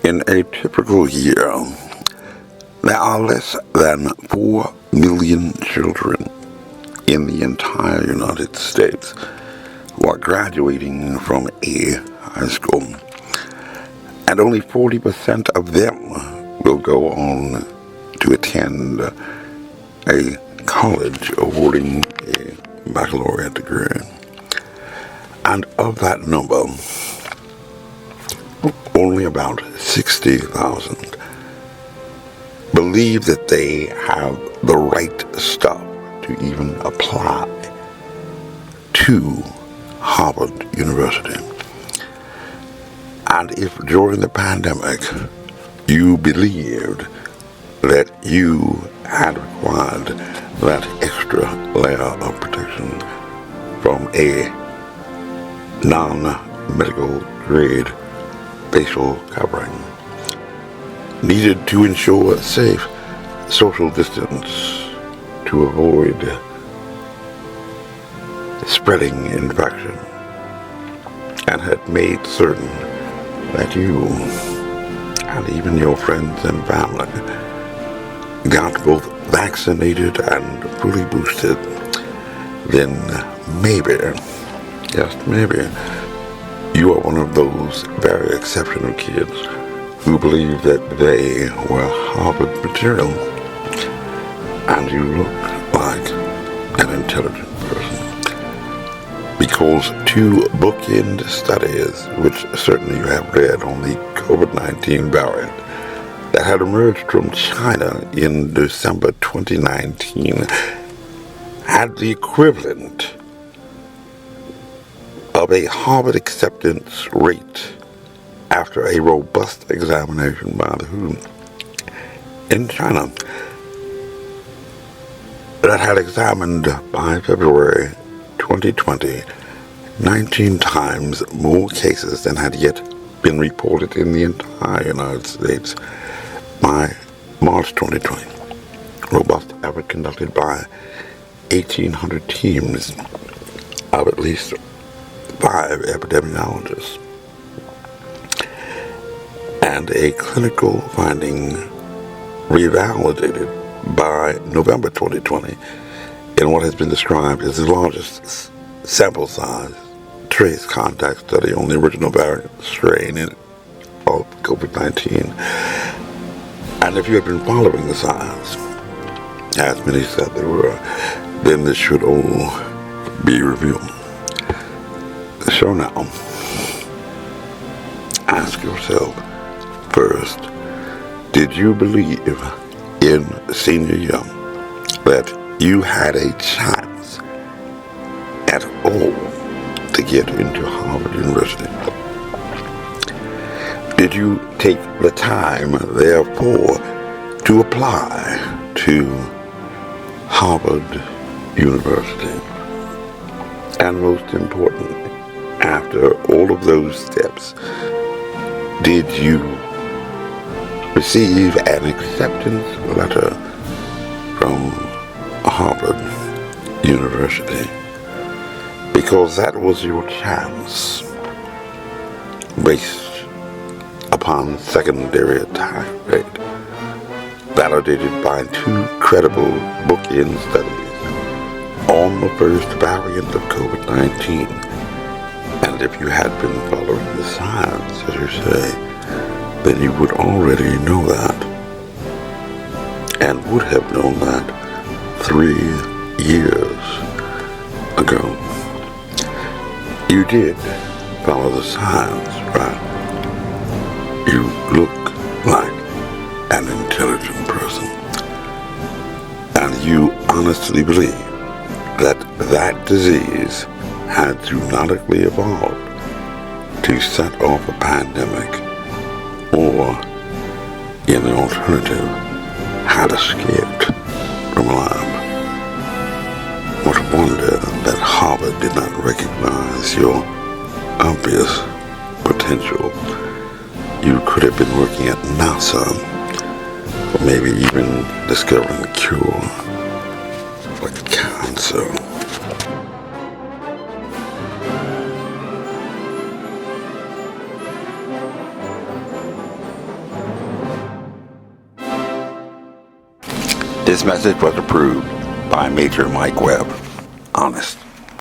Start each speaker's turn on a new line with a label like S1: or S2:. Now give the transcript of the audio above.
S1: In a typical year, there are less than 4 million children in the entire United States who are graduating from a high school, and only 40% of them will go on to attend a college awarding a baccalaureate degree. And of that number, only about 60,000 believe that they have the right stuff to even apply to Harvard University. And if during the pandemic you believed that you had required that extra layer of protection from a non-medical grade facial covering needed to ensure safe social distance to avoid spreading infection, and had made certain that you and even your friends and family got both vaccinated and fully boosted, then maybe, just maybe, you are one of those very exceptional kids who believe that they were Harvard material, and you look like an intelligent person. Because two bookend studies, which certainly you have read on the COVID-19 variant, that had emerged from China in December 2019, had the equivalent of a Harvard acceptance rate after a robust examination by the WHO in China that had examined by February 2020 19 times more cases than had yet been reported in the entire United States by March 2020. Robust effort conducted by 1,800 teams of at least 5 epidemiologists, and a clinical finding revalidated by November 2020 in what has been described as the largest sample size trace contact study on the original variant strain of COVID-19. And if you had been following the science, as many said they were, then this should all be revealed. So now, ask yourself first, did you believe in senior year that you had a chance at all to get into Harvard University? Did you take the time, therefore, to apply to Harvard University? And most importantly, after all of those steps, did you receive an acceptance letter from Harvard University? Because that was your chance, based upon secondary attack rate, validated by 2 credible bookend studies on the first variant of COVID-19. And if you had been following the science, as you say, then you would already know that, and would have known that 3 years ago. You did follow the science, right? You look like an intelligent person, and you honestly believe that that disease had zoonotically evolved to set off a pandemic, or, in the alternative, had escaped from lab. What a wonder that Harvard did not recognize your obvious potential. You could have been working at NASA, or maybe even discovering a cure for cancer. This message was approved by Major Mike Webb. Honest.